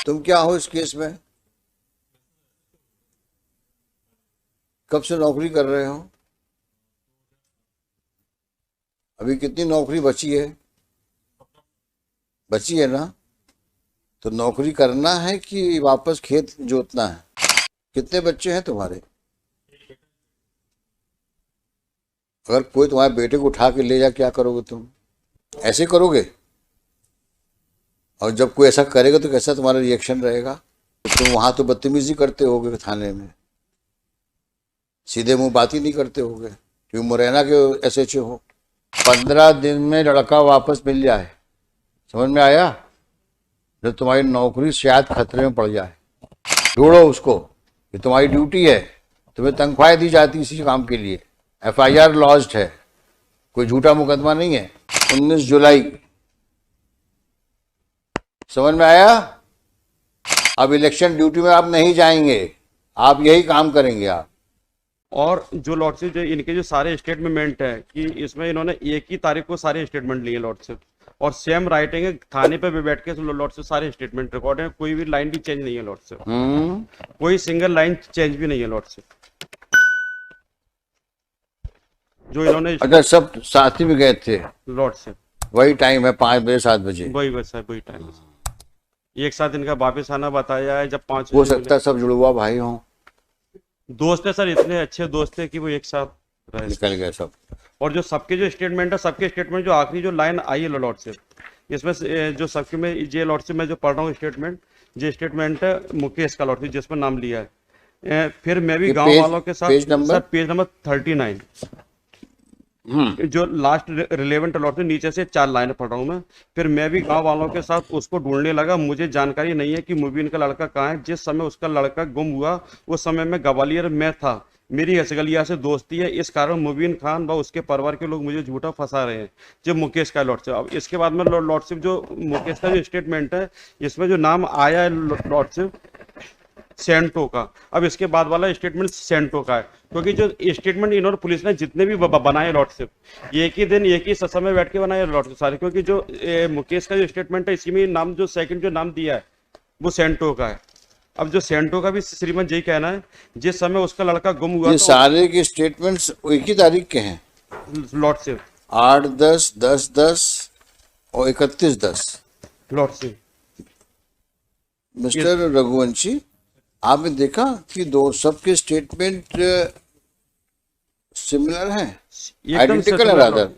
तुम क्या हो इस केस में? कब से नौकरी कर रहे हो? अभी कितनी नौकरी बची है? बची है ना? तो नौकरी करना है कि वापस खेत जोतना है? कितने बच्चे हैं तुम्हारे? अगर कोई तुम्हारे बेटे को उठा के ले जा, क्या करोगे तुम? ऐसे करोगे? और जब कोई ऐसा करेगा तो कैसा तुम्हारा रिएक्शन रहेगा? तो तुम वहां तो बदतमीजी करते होगे थाने में, सीधे मुंह बात ही नहीं करते होगे, क्योंकि मुरैना के एसएचओ हो। 15 दिन में लड़का वापस मिल जाए, समझ में आया? जब तुम्हारी नौकरी शायद खतरे में पड़ जाए, ढूंढो उसको। ये तुम्हारी ड्यूटी है, तुम्हें तनख्वाह दी जाती इसी काम के लिए। एफआईआर लॉज्ड है, कोई झूठा मुकदमा नहीं है। 19 जुलाई, समझ में आया? अब इलेक्शन ड्यूटी में आप नहीं जाएंगे, आप यही काम करेंगे आप। और जो लॉर्डशिप जो इनके जो सारे स्टेटमेंट है कि इसमें इन्होंने एक ही तारीख को सारे स्टेटमेंट लिए लॉर्डशिप, और सेम राइटिंग है, थाने पे भी बैठ के लॉर्डशिप सारे स्टेटमेंट रिकॉर्ड है, कोई भी लाइन भी चेंज नहीं है लॉर्डशिप, कोई सिंगल लाइन चेंज भी नहीं है लॉर्डशिप जो इन्होंने। अच्छा, सब साथ ही में गए थे लॉर्डशिप वही टाइम है, 5 बजे 7 बजे? वही बस है, वही टाइम है। एक साथ इनका वापिस आना बताया है, जब 5 हो सकता है सब जुड़वा भाई हों, दोस्त है सर, इतने अच्छे दोस्त है कि वो एक साथ रहे। निकल गए सब। और जो सबके जो स्टेटमेंट है, सबके स्टेटमेंट जो आखिरी जो लाइन आई है लॉर्डशिप, इसमें जो सबके में ये लॉर्डशिप में जो पढ़ रहा हूँ स्टेटमेंट, ये स्टेटमेंट है मुकेश का लॉर्डशिप जिसमें नाम लिया है। फिर मैं भी गांव वालों के साथ, सर पेज नंबर 39 जो लास्ट रिलेवेंट लॉर्डशिप, नीचे से 4 लाइन पढ़ रहा हूँ मैं। फिर मैं भी गांव वालों के साथ उसको ढूंढने लगा, मुझे जानकारी नहीं है कि मुबीन का लड़का कहाँ है। जिस समय उसका लड़का गुम हुआ उस समय मैं ग्वालियर में था, मेरी असगलिया से दोस्ती है, इस कारण मुबीन खान व उसके परिवार के लोग मुझे झूठा फंसा रहे हैं। जो मुकेश का लॉर्डशिप, अब इसके बाद में लॉर्डशिप जो मुकेश का जो स्टेटमेंट है, इसमें जो नाम आया है लॉर्डशिप सेंटो का। अब इसके बाद वाला स्टेटमेंट सेंटो का है, क्योंकि जो स्टेटमेंट इन्होंने पुलिस ने जितने भी बनाए लॉर्डशिप, एक ही दिन एक ही समय बैठ के बनाए लॉर्डशिप सारे, क्योंकि जो मुकेश का जो स्टेटमेंट है इसी में नाम जो सेकंड जो नाम दिया है वो सेंटो का है। अब जो सेंटो का भी श्रीमंत यही कहना है, जिस समय उसका लड़का गुम हुआ, ये सारे के स्टेटमेंट्स एक ही तारीख के हैं लॉर्डशिप, 8/10, 10/10 और 31/10। लॉर्डशिप मिस्टर रघुवंशी, आपने देखा कि दो सबके स्टेटमेंट सिमिलर हैं, आइडेंटिकल है, रादर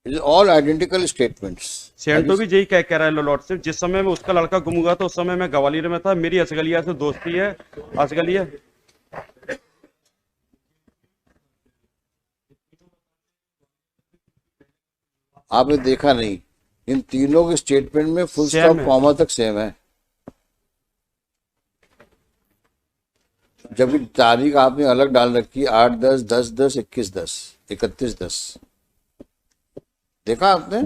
ऑल आइडेंटिकल स्टेटमेंट्स। सेंटो भी यही कह रहा है लॉर्डशिप, जिस समय में उसका लड़का गुम हुआ था उस समय मैं ग्वालियर में था, मेरी असगलिया से दोस्ती है। असगलिया आपने देखा नहीं, इन तीनों के स्टेटमेंट में फुल स्टॉप कॉमा तक सेम है, जबकि तारीख आपने अलग डाल रखी, 8/10, 10/10, 21/10, 31/10। देखा आपने?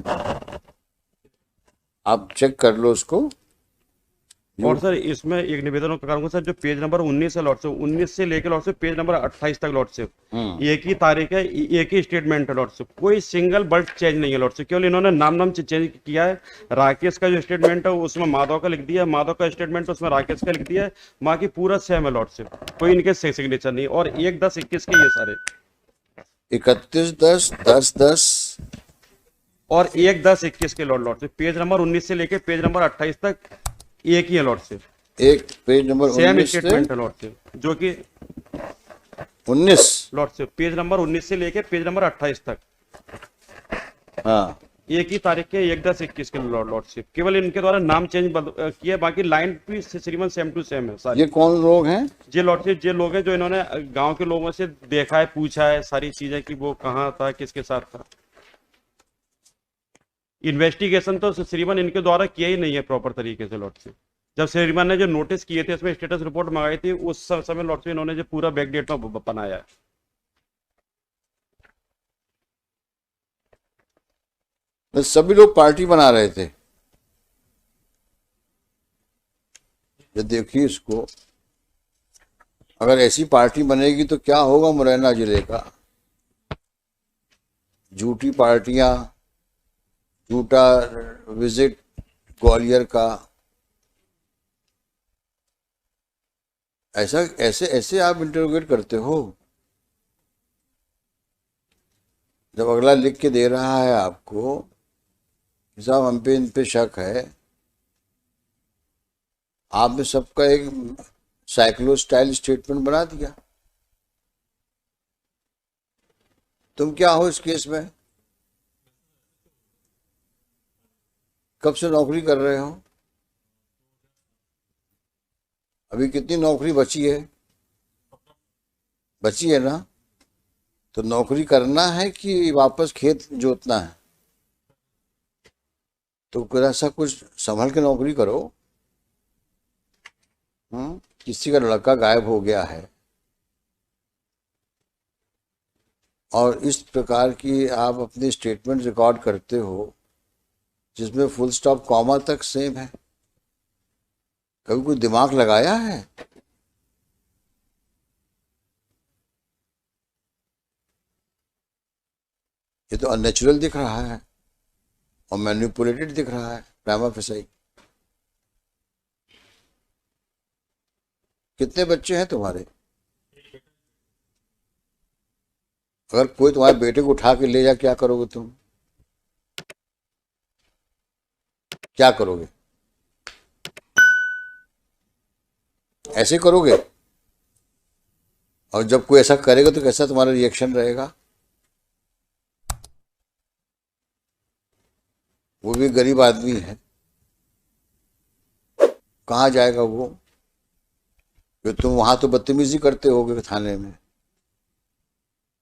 आप चेक कर लो उसको। और सर इसमें एक निवेदन करूंगा सर, जो पेज नंबर 19 है लॉर्डशिप, 19 से लेकर लॉर्डशिप पेज नंबर 28 तक लॉर्डशिप, एक ही तारीख है, एक ही स्टेटमेंट है लॉर्डशिप, कोई सिंगल वर्ड चेंज नहीं है लॉर्डशिप, केवल इन्होंने नाम चेंज किया है। राकेश का जो स्टेटमेंट है उसमें माधव का लिख दिया है, माधव का स्टेटमेंट उसमें राकेश का लिख दिया है, बाकी पूरा सेम है लॉर्डशिप, कोई इनके सिग्नेचर नहीं। और 1/10/21 के ये सारे 31/10, 10/10 और 1/10/21 के लॉर्डशिप, पेज नंबर 19 से लेकर पेज नंबर 28 तक एक ही है लॉर्डशिप, एक पेज नंबर सेम स्टेटमेंट है लॉर्डशिप, जो कि 19 लॉर्डशिप पेज नंबर 19 से लेके पेज नंबर 28 तक, हाँ, एक ही तारीख के 1/10/21 के लॉर्डशिप, केवल इनके द्वारा नाम चेंज किया, बाकी लाइन भी श्रीमंत सेम टू सेम है सारी। ये कौन लोग हैं? ये लॉर्डशिप ये लोग हैं जो इन्होंने गांव के लोगों से देखा है, पूछा है सारी चीजें कि वो कहाँ था, किसके साथ था। इन्वेस्टिगेशन तो श्रीमान इनके द्वारा किया ही नहीं है प्रॉपर तरीके से लॉर्डशिप। जब श्रीमान ने जो नोटिस किए थे उसमें स्टेटस रिपोर्ट मंगाई थी, उस समय लॉर्डशिप इन्होंने जो पूरा बैकडेट में बनाया है। तो सभी लोग पार्टी बना रहे थे। ये देखिए इसको, अगर ऐसी पार्टी बनेगी तो क्या होगा मुरैना जिले का? झूठी पार्टियां, झूठा विजिट ग्वालियर का, ऐसा ऐसे ऐसे आप इंटरोगेट करते हो? जब अगला लिख के दे रहा है आपको कि साहब हम पे इन पे शक है, आपने सबका एक साइक्लो स्टाइल स्टेटमेंट बना दिया। तुम क्या हो इस केस में? कब से नौकरी कर रहे हो? अभी कितनी नौकरी बची है? बची है ना? तो नौकरी करना है कि वापस खेत जोतना है? तो जरा सा कुछ संभल के नौकरी करो। किसी का लड़का गायब हो गया है और इस प्रकार की आप अपनी स्टेटमेंट रिकॉर्ड करते हो जिसमें फुल स्टॉप कॉमा तक सेम है। कभी कोई दिमाग लगाया है? ये तो अननेचुरल दिख रहा है और मैनिपुलेटेड दिख रहा है प्राइमा फेसाई। कितने बच्चे हैं तुम्हारे? अगर कोई तुम्हारे बेटे को उठा के ले जा, क्या करोगे तुम? क्या करोगे? ऐसे करोगे? और जब कोई ऐसा करेगा तो कैसा तुम्हारा रिएक्शन रहेगा? वो भी गरीब आदमी है, कहाँ जाएगा वो? कि तुम वहां तो बदतमीजी करते होगे थाने में,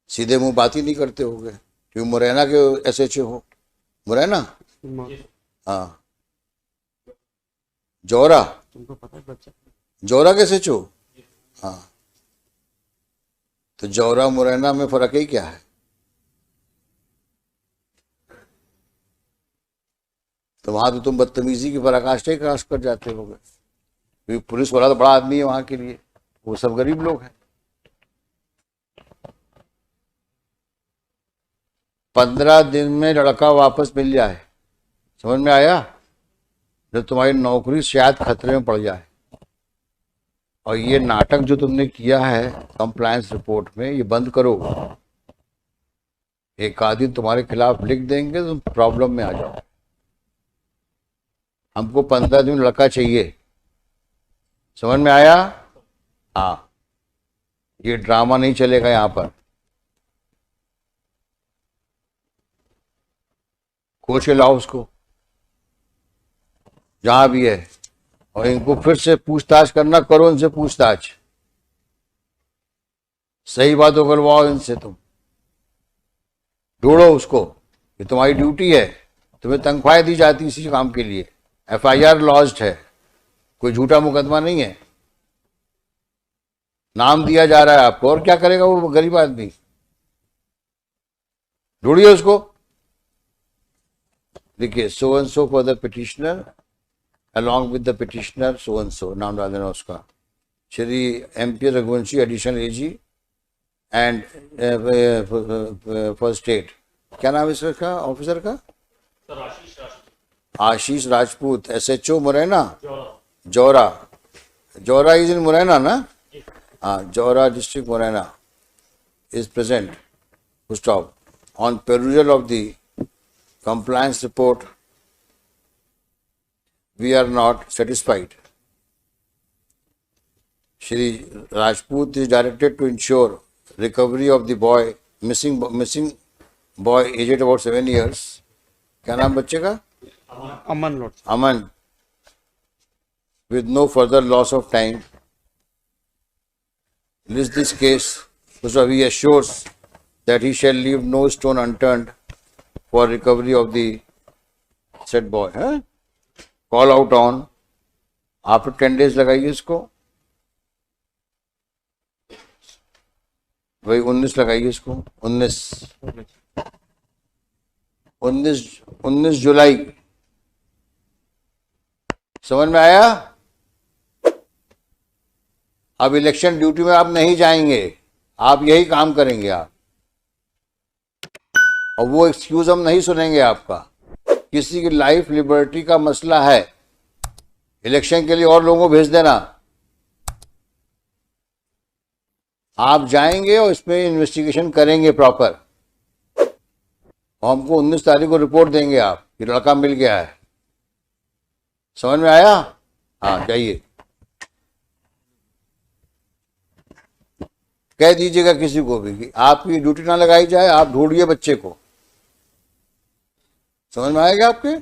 सीधे मुंह बात ही नहीं करते होगे क्योंकि मुरैना के एसएचओ हो। मुरैना? हाँ। जौरा? तुमको पता है बच्चा? जौरा के एसएचओ? हाँ। तो जौरा मुरैना में फर्क ही क्या है? तो वहां तो तुम बदतमीजी की पराकाष्ठा ही क्रॉस कर जाते होगे क्योंकि पुलिस वाला तो बड़ा आदमी है वहां के लिए, वो सब गरीब लोग हैं। 15 दिन में लड़का वापस मिल जाए, समझ में आया? जब तुम्हारी नौकरी शायद खतरे में पड़ जाए। और ये नाटक जो तुमने किया है कंप्लायंस रिपोर्ट में, ये बंद करो। एक आदमी तुम्हारे खिलाफ लिख देंगे तो तुम प्रॉब्लम में आ जाओ। हमको 15 दिन लड़का चाहिए, समझ में आया? हाँ, ये ड्रामा नहीं चलेगा यहाँ पर। खोज के लाओ उसको जहां भी है, और इनको फिर से पूछताछ करना, करो इनसे पूछताछ, सही बातों करवाओ इनसे। तुम ढूंढो उसको, ये तुम्हारी ड्यूटी है, तुम्हें तनख्वाह दी जाती इसी काम के लिए। एफआईआर लॉज्ड है, कोई झूठा मुकदमा नहीं है, नाम दिया जा रहा है आपको, और क्या करेगा वो गरीब आदमी? ढूंढिए उसको, देखिए so and so for the petitioner along with the petitioner so and so, नाम डाल देना उसका, Shri MP Raghuvanshi additional AG and for state. क्या नाम है इसका ऑफिसर का? Ashish Rajput, SHO Morena, Joura. Joura is in Morena ना? हाँ, Joura district Morena is present, full stop, on perusal of the compliance report we are not satisfied. Shri Rajput is directed to ensure recovery of the boy, missing boy aged about 7 years. क्या नाम बच्चे का? Aman lord. Aman, with no further loss of time. List this case, so he assures that he shall leave no stone unturned for recovery of the said boy. Call out on, after 10 days लगाइए इसको, वही 19 लगाइए इसको, 19 जुलाई। समझ में आया? अब election duty में आप नहीं जाएंगे, आप यही काम करेंगे आप, और वो एक्सक्यूज हम नहीं सुनेंगे आपका। किसी की लाइफ लिबर्टी का मसला है, इलेक्शन के लिए और लोगों को भेज देना, आप जाएंगे और इसमें इन्वेस्टिगेशन करेंगे प्रॉपर, और हमको 19 तारीख को रिपोर्ट देंगे आप कि लड़का मिल गया है। समझ में आया? हाँ, जाइए, कह दीजिएगा किसी को भी कि आपकी ड्यूटी ना लगाई जाए, आप ढूंढिए बच्चे को। समझ में आएगा आपके?